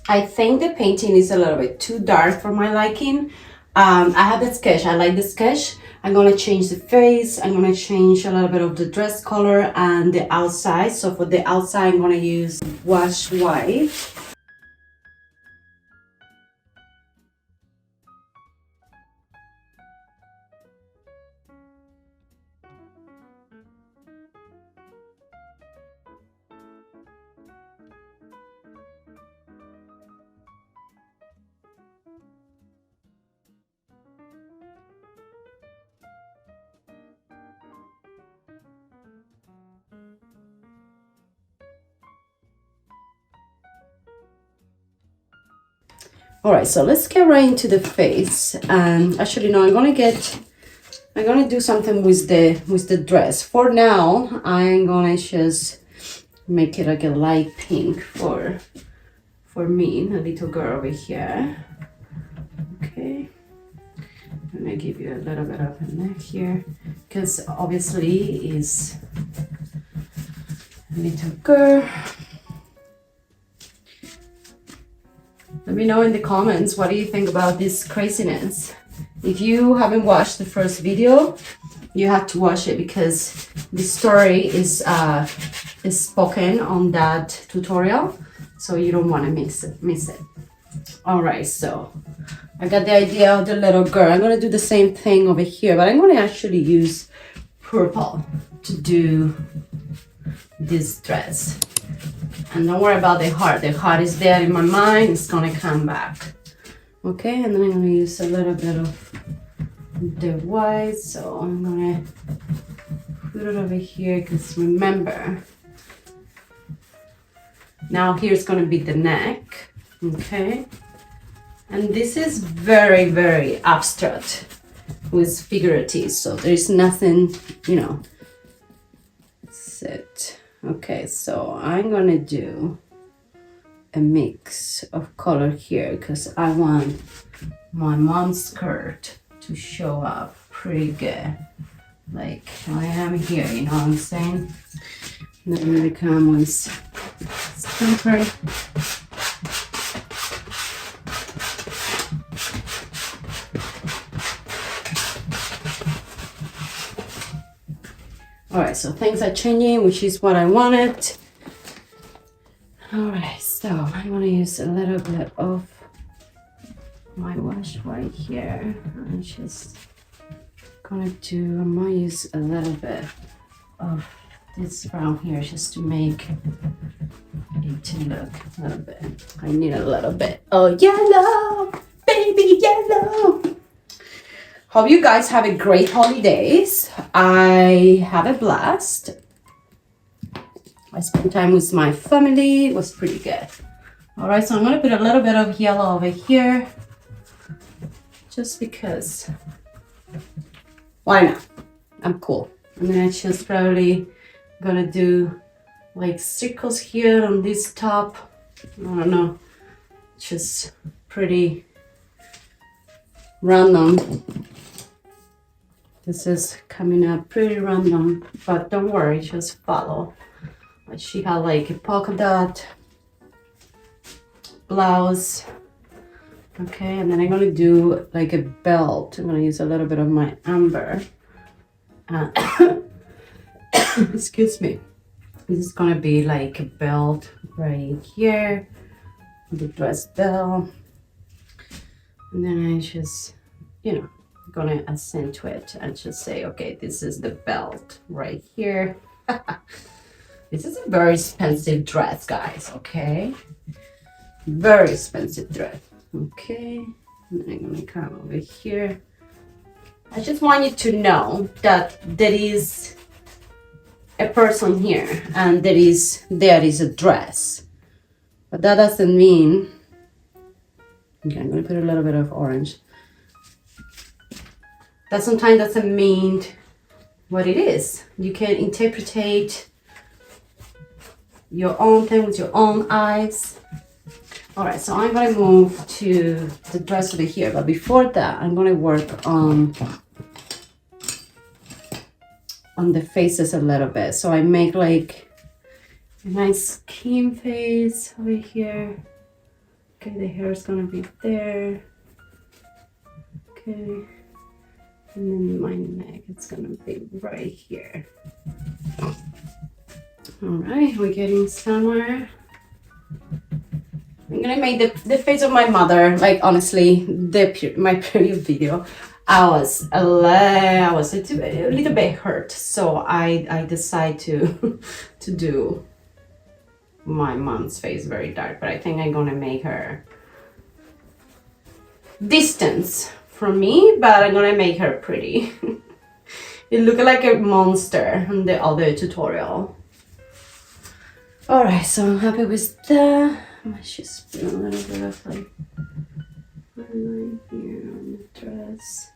I think the painting is a little bit too dark for my liking. I have the sketch. I like the sketch. I'm gonna change the face. I'm gonna change a little bit of the dress color and the outside. So for the outside, I'm gonna use wash white. All right, so let's get right into the face. And actually, no, I'm gonna do something with the dress. For now, I'm gonna just make it like a light pink for me, a little girl over here. Okay, I'm gonna give you a little bit of a neck here, because obviously is a little girl. Let me know in the comments, what do you think about this craziness? If you haven't watched the first video, you have to watch it, because the story is spoken on that tutorial, so you don't want to miss it. All right, so I got the idea of the little girl. I'm gonna do the same thing over here, but I'm gonna actually use purple to do this dress. And don't worry about the heart. The heart is there in my mind. It's gonna come back. Okay, and then I'm gonna use a little bit of the white. So I'm gonna put it over here, because remember, now here's gonna be the neck. Okay, and this is very, very abstract with figurative. So there's nothing, you know, sit. Okay, so I'm gonna do a mix of color here, because I want my mom's skirt to show up pretty good, like I am here, you know what I'm saying? And then I'm gonna come with scamper. All right, so things are changing, which is what I wanted. All right, so I'm gonna use a little bit of my wash white here. I'm just gonna use a little bit of this brown here, just to make it to look a little bit. I need a little bit of yellow, baby yellow. Hope you guys have a great holidays. I have a blast. I spent time with my family. It was pretty good. All right, so I'm gonna put a little bit of yellow over here, just because, why not? I'm cool. And then I just probably gonna do like circles here on this top. I don't know, just pretty random. This is coming up pretty random, but don't worry, just follow. She had like a polka dot blouse. Okay, and then I'm gonna do like a belt. I'm gonna use a little bit of my amber. Excuse me. This is gonna be like a belt right here, the dress belt. And then I just, you know, gonna accentuate and just say, okay, this is the belt right here. This is a very expensive dress, guys, okay? Very expensive dress. Okay, and then I'm gonna come over here. I just want you to know that there is a person here, and there is a dress, but that doesn't mean. Okay, I'm gonna put a little bit of orange. That sometimes doesn't mean what it is. You can interpret your own thing with your own eyes. All right, so I'm gonna move to the dress over here, but before that, I'm gonna work on the faces a little bit. So I make like a nice skin face over here. Okay, the hair is gonna be there. Okay, and then my neck, it's gonna be right here. All right, we're getting somewhere. I'm gonna make the face of my mother. Like honestly, my period video, I was a little bit hurt, so I decided to to do my mom's face very dark. But I think I'm gonna make her distance from me, but I'm gonna make her pretty. It looked like a monster in the other tutorial. All right, so I'm happy with that. I might just put a little bit of like highlight here on the dress.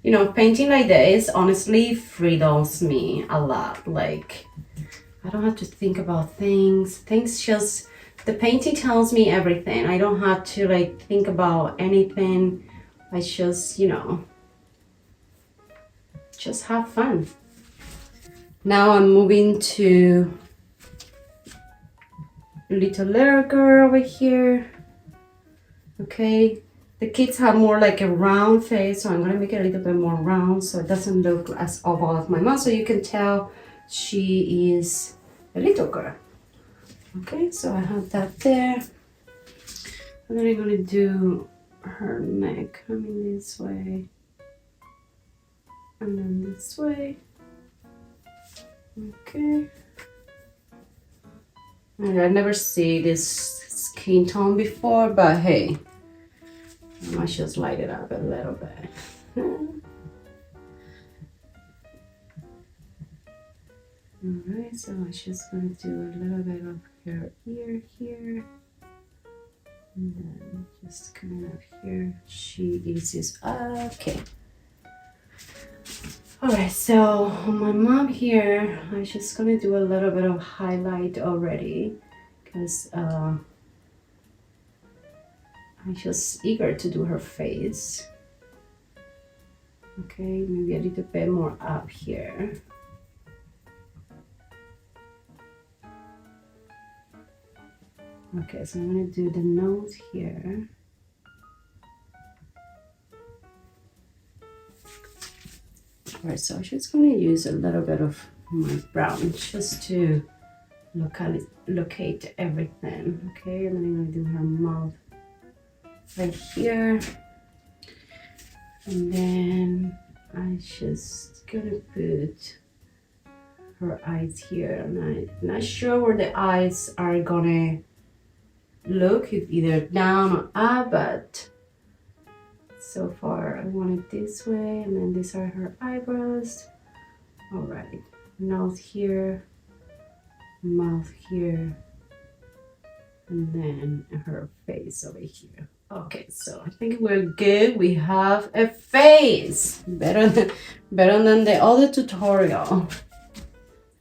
You know, painting like this honestly frees me a lot. Like, I don't have to think about things. The painting tells me everything. I don't have to like think about anything. I just, you know, just have fun. Now I'm moving to little girl over here. Okay, the kids have more like a round face, so I'm gonna make it a little bit more round so it doesn't look as oval as my mom, so you can tell she is a little girl. Okay, so I have that there, and then I'm gonna do her neck coming this way and then this way. Okay, and I never see this skin tone before, but hey, I might just light it up a little bit. Alright, so I'm just gonna do a little bit of her ear here, and then just coming up here. She is just okay. Alright, so on my mom here, I'm just gonna do a little bit of highlight already because I'm just eager to do her face. Okay, maybe a little bit more up here. Okay, so I'm gonna do the nose here. Alright, so I'm just gonna use a little bit of my brown just to locate everything. Okay, and then I'm gonna do her mouth right here. And then I'm just gonna put her eyes here. And I'm not sure where the eyes are gonna look, if either down or up, but so far I want it this way, and then these are her eyebrows. All right, nose here, mouth here, and then her face over here. Okay, so I think we're good. We have a face better than the other tutorial.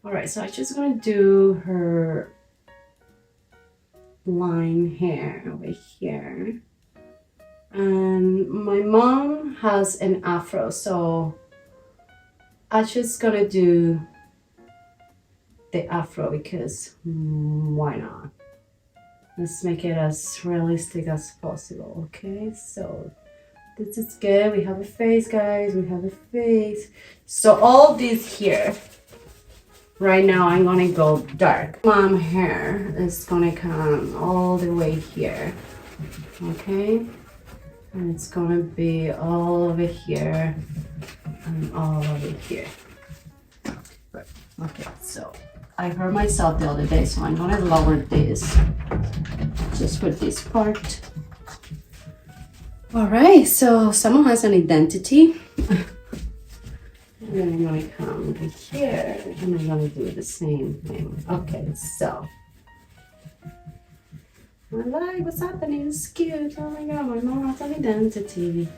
All right, so I'm just gonna do her line hair over here. And my mom has an afro, so I'm just gonna do the afro because why not? Let's make it as realistic as possible. Okay, so this is good. We have a face, guys. We have a face. So all this here, right now I'm gonna go dark. Mom hair is gonna come all the way here. Okay, and it's gonna be all over here and all over here. Okay, so I hurt myself the other day, so I'm gonna lower this just for this part. All right, so someone has an identity. And then I'm gonna come over here and I'm gonna do the same thing. Okay, so my life, what's happening? It's cute. Oh my god, my mom has an identity.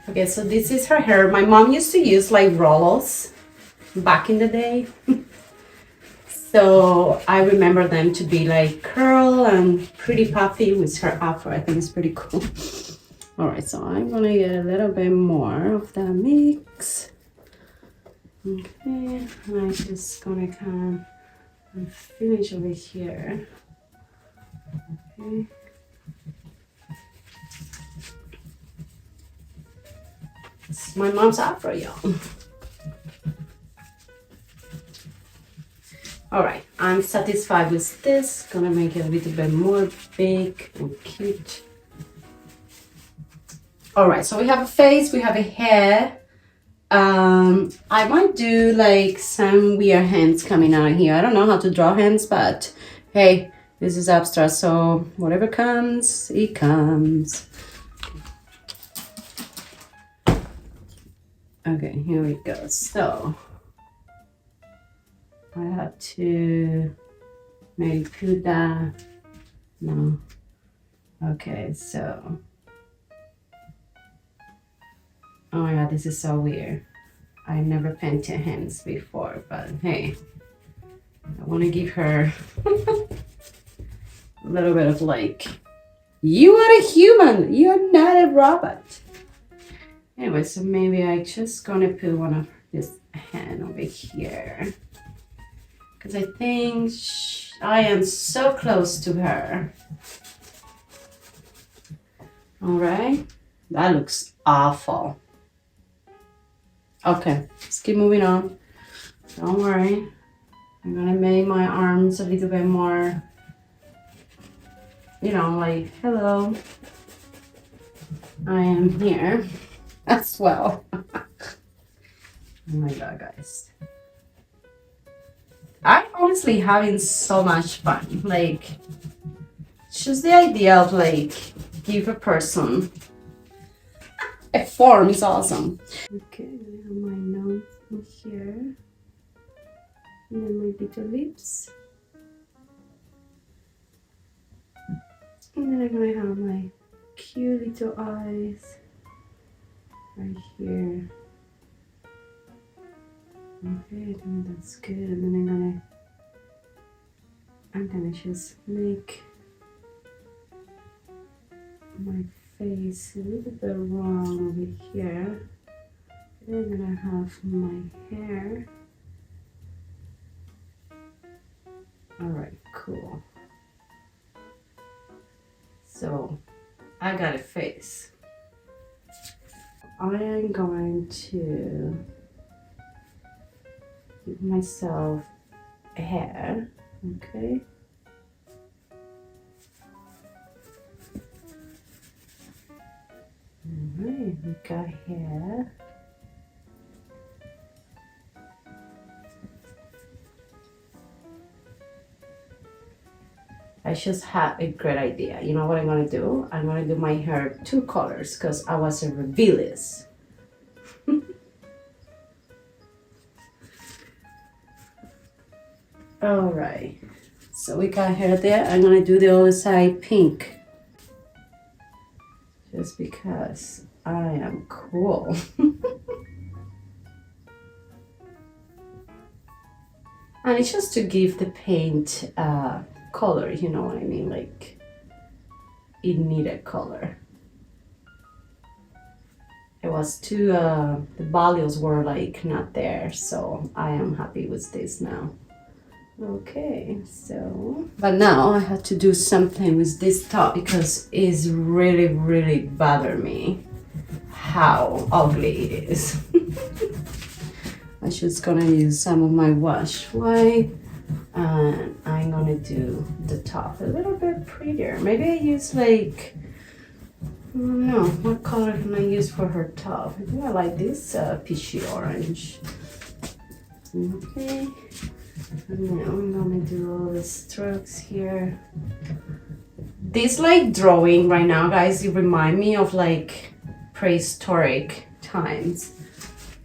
Okay, so this is her hair. My mom used to use like rollers back in the day. So I remember them to be like curl and pretty puffy with her afro. I think it's pretty cool. All right, so I'm gonna get a little bit more of that mix. Okay, and I'm just gonna come and finish over here. Okay. It's my mom's afro, y'all. All right, I'm satisfied with this. Gonna make it a little bit more big and cute. All right, so we have a face, we have a hair. I might do like some weird hands coming out here. I don't know how to draw hands, but hey, this is abstract, so whatever comes, it comes. Okay, here we go. So I have to maybe put that. No. Okay, so. Oh my god, this is so weird. I never painted hands before, but hey, I want to give her a little bit of like, you are a human, you're not a robot. Anyway, so maybe I just gonna put one of this hand over here. Because I think I am so close to her. All right, that looks awful. Okay, let's keep moving on. Don't worry. I'm gonna make my arms a little bit more, you know, like, hello, I am here as well. Oh my god, guys. I'm honestly having so much fun. Like, just the idea of like, give a person a form is awesome. Okay, I have my nose in here. And then my little lips. And then I'm gonna have my cute little eyes right here. Okay, I think that's good. And then I'm gonna just make my face a little bit wrong over here. Then I'm gonna have my hair. All right, cool. So I got a face. I am going to give myself a hair, okay? Alright, we got hair. I just had a great idea. You know what I'm gonna do? I'm gonna do my hair 2 colors because I was a rebellious. Alright, so we got hair there. I'm gonna do the other side pink. Just because I am cool. And it's just to give the paint color, you know what I mean? Like, it needed color. It was too, the values were like not there, so I am happy with this now. Okay, so, but now I have to do something with this top because it's really bother me how ugly it is. I'm just gonna use some of my wash white and I'm gonna do the top a little bit prettier. Maybe I use like, I don't know, what color can I use for her top? I think I like this peachy orange. Okay. And now I'm gonna do all the strokes here. This like drawing right now, guys, it remind me of like prehistoric times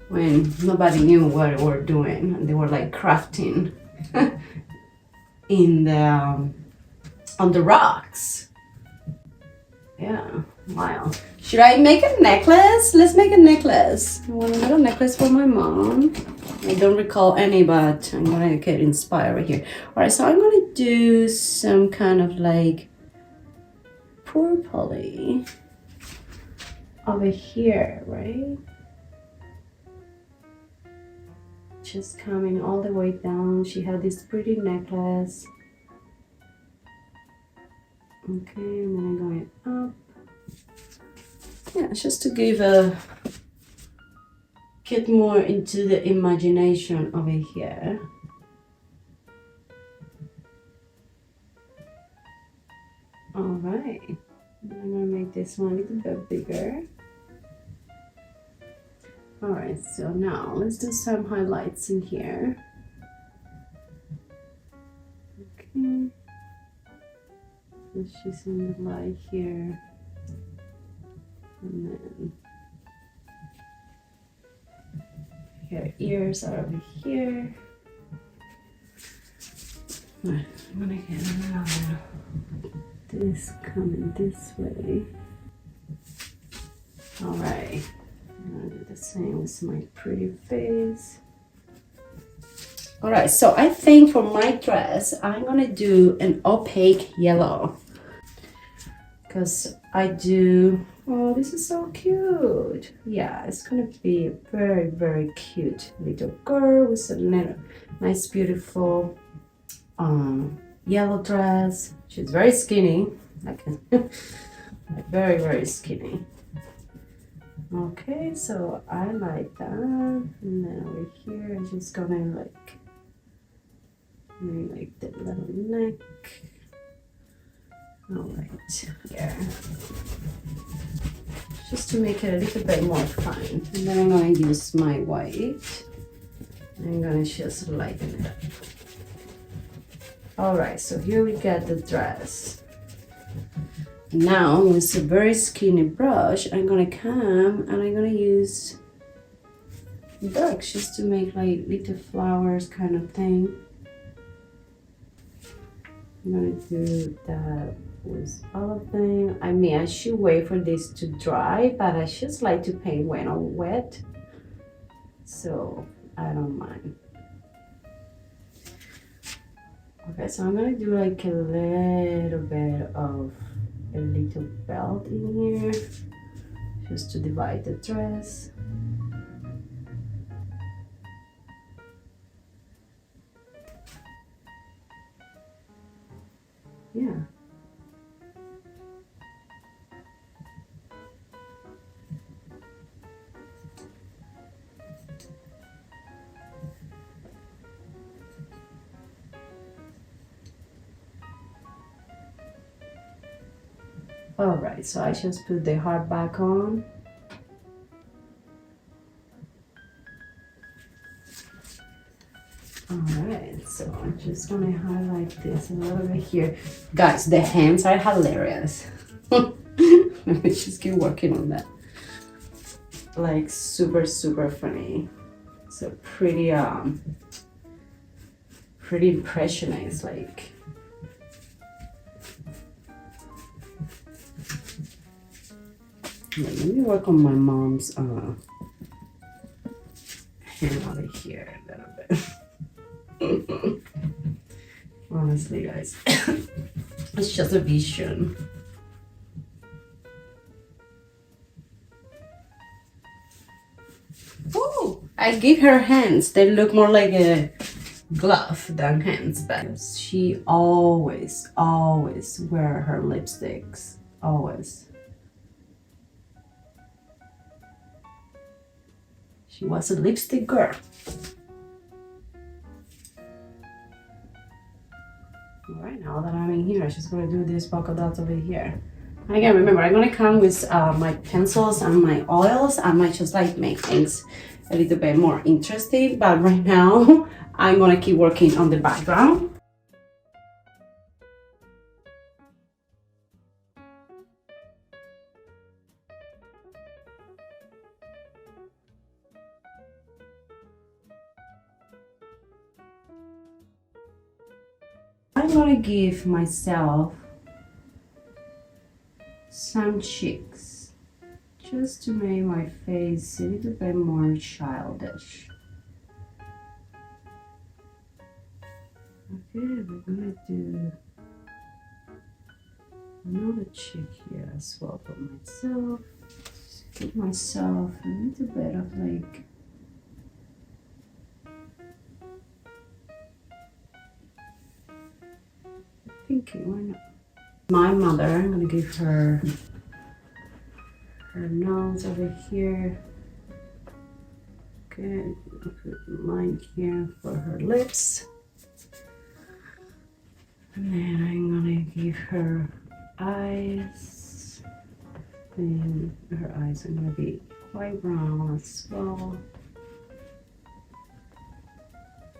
when nobody knew what they were doing and they were like crafting in the on the rocks. Yeah, wow. Should I make a necklace? Let's make a necklace. I want to make a necklace for my mom. I don't recall any, but I'm gonna get inspired right here. All right, so I'm gonna do some kind of like purpley over here, right? Just coming all the way down. She had this pretty necklace. Okay, and then I'm going up. Yeah, just to give a get more into the imagination over here. All right, I'm gonna make this one a little bit bigger. All right, so now let's do some highlights in here. Okay, let's just in the light here, and then her ears are over here. Right, I'm gonna get another. This coming this way. All right, I'm gonna do the same with my pretty face. All right, so I think for my dress, I'm gonna do an opaque yellow because I do, oh, this is so cute. Yeah, it's gonna be a very, very cute little girl with a little nice, beautiful yellow dress. She's very skinny, like very, very skinny. Okay, so I like that. And then over here, I'm just gonna like the little neck. All right, here. Just to make it a little bit more fun. And then I'm gonna use my white. I'm gonna just lighten it up. All right, so here we got the dress. Now with a very skinny brush, I'm gonna come and I'm gonna use ducks just to make like little flowers kind of thing. I'm gonna do that with all of them. I mean, I should wait for this to dry, but I just like to paint when I'm wet, so I don't mind. Okay, so I'm gonna do like a little bit of a little belt in here, just to divide the dress. Yeah. All right, so I just put the heart back on. All right, so I'm just gonna highlight this a little bit here. Guys, the hands are hilarious. Let me just keep working on that. Like super, super funny. So pretty impressionist, like. Let me work on my mom's hand over here a little bit. Honestly, guys, it's just a vision. Oh, I give her hands. They look more like a glove than hands, but she always wear her lipsticks. Always. She was a lipstick girl. All right, now that I'm in here, I'm just gonna do this polka dots over here. And again, remember, I'm gonna come with my pencils and my oils. I might just like make things a little bit more interesting, but right now, I'm gonna keep working on the background. I'm gonna give myself some cheeks just to make my face a little bit more childish. Okay, we're gonna do another cheek here as well for myself. Just give myself a little bit of like thinking, why not? My mother, I'm gonna give her her nose over here. Good. Put mine here for her lips. And then I'm gonna give her eyes. And her eyes are gonna be quite brown as well.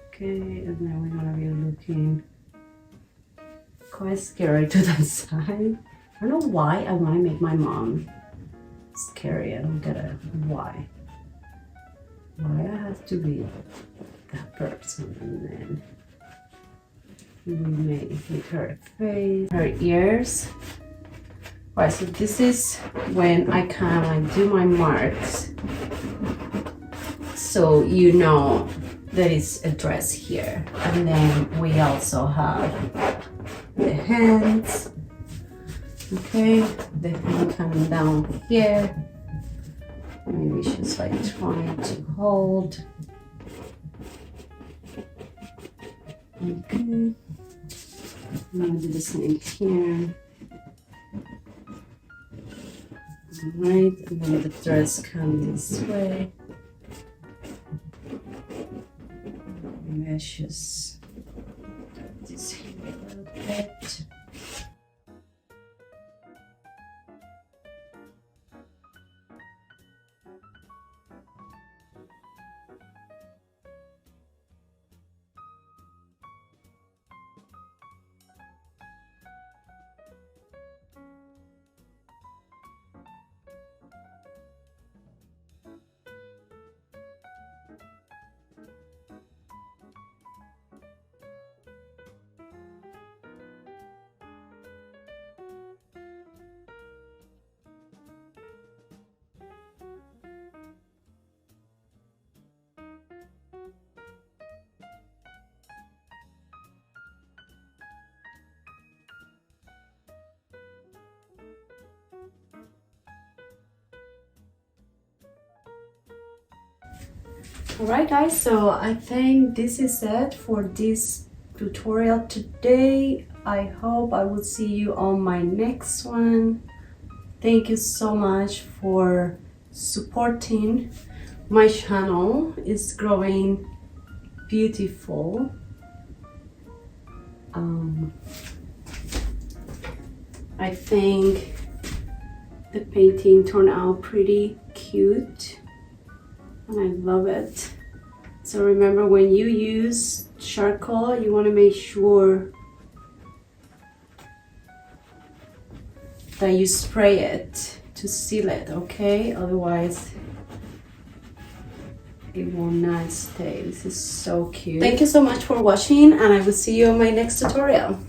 Okay, and then we're gonna be looking quite scary to the side. I don't know why I want to make my mom scary. I don't get it. Why? Why I have to be that person? And then we make her face, her ears. Right, so this is when I kind of like do my marks. So you know that it's a dress here. And then we also have the hands. Okay, the hand coming down here. Maybe she's like trying to hold. Okay, I'm gonna do the same here. Alright, and then the dress comes this way. Maybe I just do this here a little bit. Alright guys, so I think this is it for this tutorial today. I hope I will see you on my next one. Thank you so much for supporting my channel. It's growing beautiful. I think the painting turned out pretty cute. And I love it. So remember, when you use charcoal, you want to make sure that you spray it to seal it, okay? Otherwise it will not stay. This is so cute. Thank you so much for watching, and I will see you on my next tutorial.